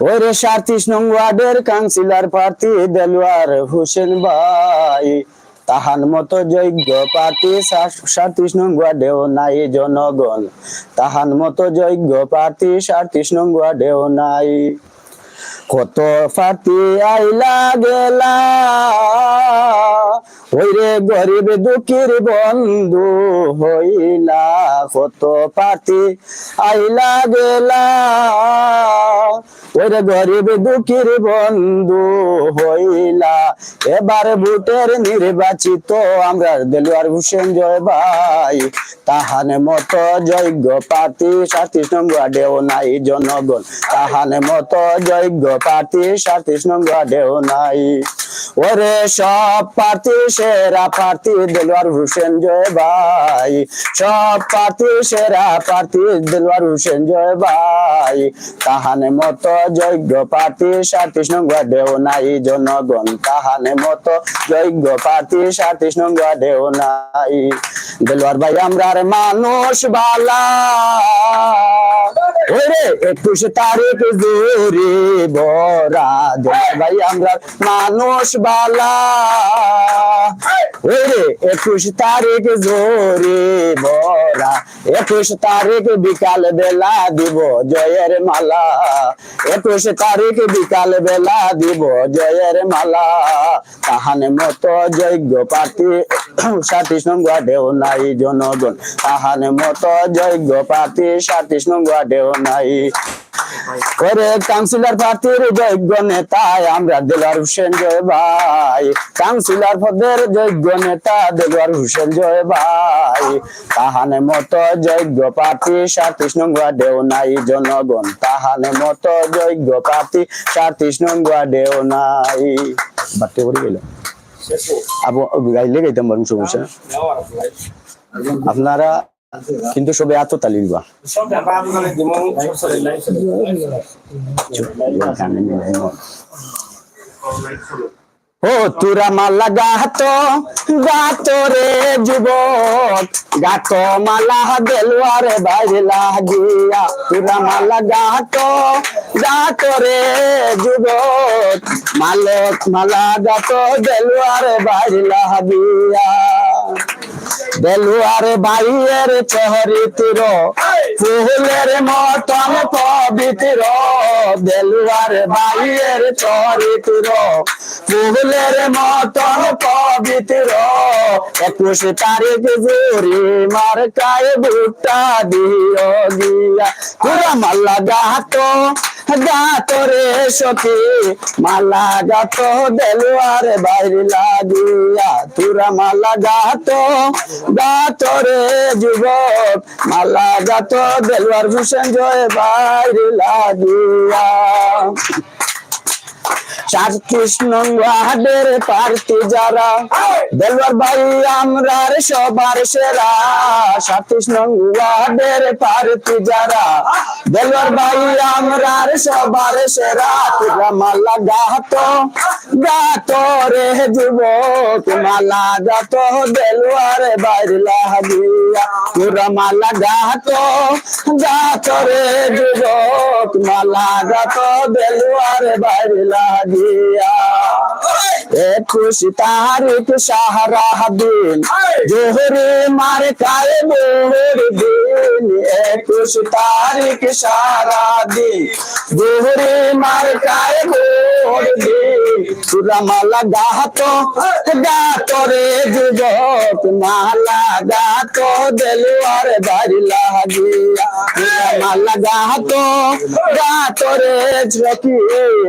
ওরে ৩৭ নং ওয়ার্ডের কাউন্সিলর প্রার্থী দেলোয়ার হোসেন ভাই, তাহার মতো যোগ্য প্রার্থী ৩৭ নং ওয়ার্ডেও নাই জনগণ, তাহার মতো যোগ্য প্রার্থী ৩৭ নং ওয়ার্ডেও নাই। কত প্রার্থী আইলা গেলা, ওইরে গরিব দুঃখীর বন্ধু হইলা। কত প্রার্থী আইলা গেলা, ওরে গরিব দুঃখীর বন্ধু হইলা। এবার ভোটের নির্বাচিত আমরা দেলোয়ার হোসেন জয় ভাই, তাহার মতো যোগ্য প্রার্থী ৩৭ নং ওয়ার্ডেও নাই জনগণ, তাহার মতো যোগ্য প্রার্থী ৩৭ নং ওয়ার্ডেও নাই। ওরে সব প্রার্থী সেরা প্রার্থী দেলোয়ার হোসেন জয় ভাই, সব প্রার্থী সেরা প্রার্থী দেলোয়ার হোসেন জয় ভাই, তাহার মতো যোগ্য প্রার্থী ৩৭ নং ওয়ার্ডেও নাই জনগণ, তাহার মতো যোগ্য প্রার্থী ৩৭ নং ওয়ার্ডেও নাই। দেলোয়ার ভাই আমরার মানুষ বালা, ওরে ২১ তারিখ জোরে বরা। দেলোয়ার ভাই আমরার মানুষ বালা, ওরে ২১ তারিখ জোরে বরা। ২১ তারিখ বিকাল বেলা দিব জয়ের মালা, ২১ তারিখ বিকাল বেলা দিব জয়ের মালা, তাহার মতো যোগ্য প্রার্থী ৩৭ নং ওয়ার্ডেও নাই জনগণ, তাহার মতো যোগ্য প্রার্থী ৩৭ নং ওয়ার্ডেও নাই। ওরে কাউন্সিলর প্রার্থীর যোগ্য নেতা আমরা দেলোয়ার হোসেন জয় ভাই, কাউন্সিলর পদের যোগ্য নেতা দেলোয়ার হোসেন জয় ভাই, তাহার মতো যোগ্য প্রার্থী ৩৭ নং ওয়ার্ডেও নাই জনগণ, তাহার মতো যোগ্য প্রার্থী ৩৭ নং ওয়ার্ডেও নাই। বাড়তে পড়ে গেল গাইলে গাইতাম পারুন, সমস্যা আপনারা কিন্তু সবে এত তালি দিবা। ও তুরা মালা গাতো গাতো রে যুবক, গাতো মালা দেলোয়ার বাইরে লাগিয়া। তুরা মালা গাতো গাতো রে যুবক, মালক মালা গাতো দেলোয়ার বাইরে লাগিয়া। দেলোয়ার ভাইয়ের চরিত্র ফুলের মতন পবিত্র, দেলোয়ার ভাইয়ের চরিত্র ফুলের মতন পবিত্র। ২১ তারিখ জোরে মার্কায় ভোটটা দিও গিয়া। তুরা মালা গাতো গাতো রে সখী, মালা গাতো দেলোয়ার বাইরে লাগিয়া। তুরা মালা গাতো গাতো রে যুবক, মালা গাতো দেলোয়ার হোসেন জয় বাইরে লাগিয়া। ৩৭ নং ওয়ার্ডের প্রার্থী যারা দেলোয়ার ভাই আমরার সবার সেরা। ৩৭ নং ওয়ার্ডের প্রার্থী যারা দেলোয়ার ভাই আমরার সবার সেরা। তুরা মালা গাতো গাতো রে যুবক, মালা গাতো দেলোয়ার বাইরে লাগিয়া। তুরা মালা গাতো গাতো রে যুবক, মালা গাতো দেলোয়ার বাইরে লাগিয়া। ২১ তারিখ সাহারা দিন জোহরে মার্কায় মোহর দিন। ২১ তারিখ সারা দিন জোহরে মার্কায় মোহর দিন। তুরা মালা গাতো গাতো রে যুবক, মালা গাতো দেলোয়ার বাইরে লাগিয়া। তুরা মালা গাতো গাতো রে সখী,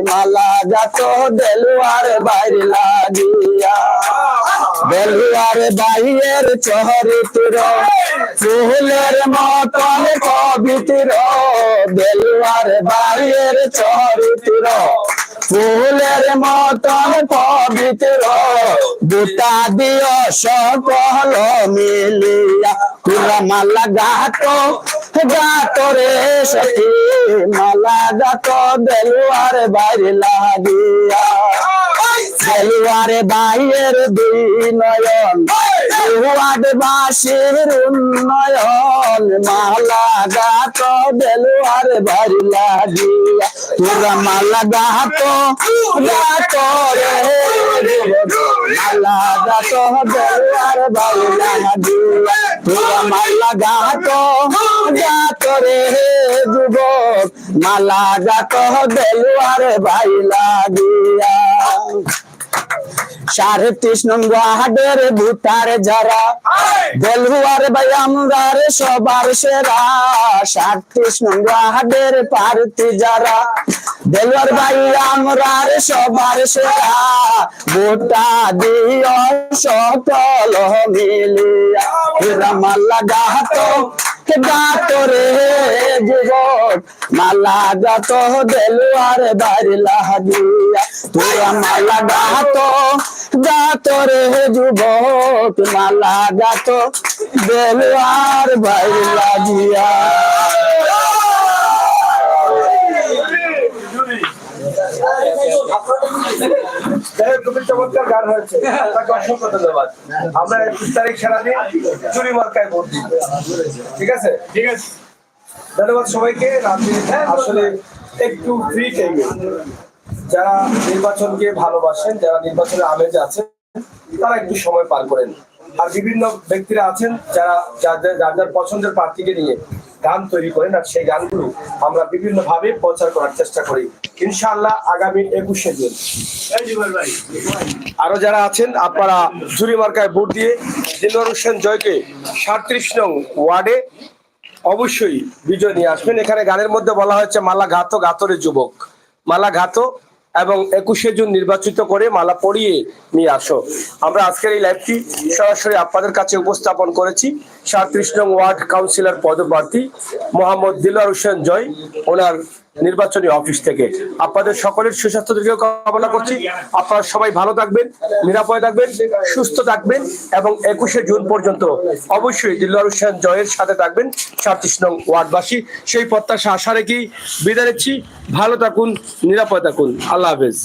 মালা গাতো দেলোয়ার বাইরে লাগিয়া। দেলোয়ার ভাইয়ের চরিত্র ফুলের মতন পবিত্র, দেলোয়ার ভাইয়ের চরিত্র ফুলের মতন পবিত্র। দুটা দিও সকল মিলিয়া। তুরা মালা গাতো গাতো রে সখী, মালা গাতো দেলোয়ার বাইরে লাগিয়া। দেলুয়ারে বাইয়ের দুই নয়ন ওয়ার্ডবাসীর উন্নয়ন মালা গাত দেলুয়ারে বাড়ি লাগিয়া তোরা মালা গাত রে মালা গাত দেলুয়ারে বাড়ি লাগিয়া তোরা মালা গাত রে যুবক মালা গাত দেলুয়ারে বাড়ি লাগিয়া ৩৭ নং ওয়ার্ডের ভুটার যারা দেলুয়ার ভাই আমরা সবার সেরা ৩৭ নং ওয়ার্ডের প্রার্থী যারা দেলুয়ার ভাই আমরা সবার সেরা ভোটা দিও সকল মিলিয়া মাল্লা গাত রে যুবক মালা গাত দেলুয়ার বাড়ি লাগিয়া তোরা মালা গাত রে যুবক মালা গাত দেলুয়ার বাড়ি লাগিয়া খুবই চমৎকার গান হয়েছে, আপনাকে অসংখ্য ধন্যবাদ। আমরা ২১ তারিখ সারাদিন চুরি মার্কায় ভোট দিই, ঠিক আছে? ঠিক আছে, ধন্যবাদ সবাইকে। রাতে আসলে একটু ফ্রি টাইমে যারা নির্বাচনকে ভালোবাসেন, যারা নির্বাচনের আমেজ আছেন, তারা একটু সময় পার করেন। আর বিভিন্ন ব্যক্তিরা আছেন যারা যার পছন্দের প্রার্থীকে নিয়ে গান তৈরি করেন, আর সেই গানগুলো আমরা বিভিন্ন ভাবে প্রচার করার চেষ্টা করি। ইনশাআল্লাহ আগামী ২১শে জুন আরো যারা আছেন আপনারা চুরি মার্কায় ভোট দিয়ে দিলওয়ার হোসেন জয়কে ৩৭ নং ওয়ার্ডে অবশ্যই বিজয় নিয়ে আসবেন। এখানে গানের মধ্যে বলা হয়েছে মালা গাতরে যুবক, মালা ঘাত এবং ২১শে জুন নির্বাচিত করে মালা পরিয়ে নিয়ে আসো। আমরা আজকের এই লাইভটি সরাসরি আপনাদের কাছে উপস্থাপন করেছি ৩৭ নং ওয়ার্ড কাউন্সিলর পদপ্রার্থী মোহাম্মদ দিলওয়ার হোসেন জয় ওনার নির্বাচনী অফিস থেকে। আপনাদের সকলের সুস্বাস্থ্য দীর্ঘ কামনা করছি। আপনারা সবাই ভালো থাকবেন, নিরাপদে থাকবেন, সুস্থ থাকবেন এবং ২১শে জুন পর্যন্ত অবশ্যই দিলওয়ার হোসেন জয়ের সাথে থাকবেন ৩৭ নং ওয়ার্ডবাসী। সেই প্রত্যাশা আশা রেখেই বিদায় নিচ্ছি। ভালো থাকুন, নিরাপদে থাকুন। আল্লাহ হাফেজ।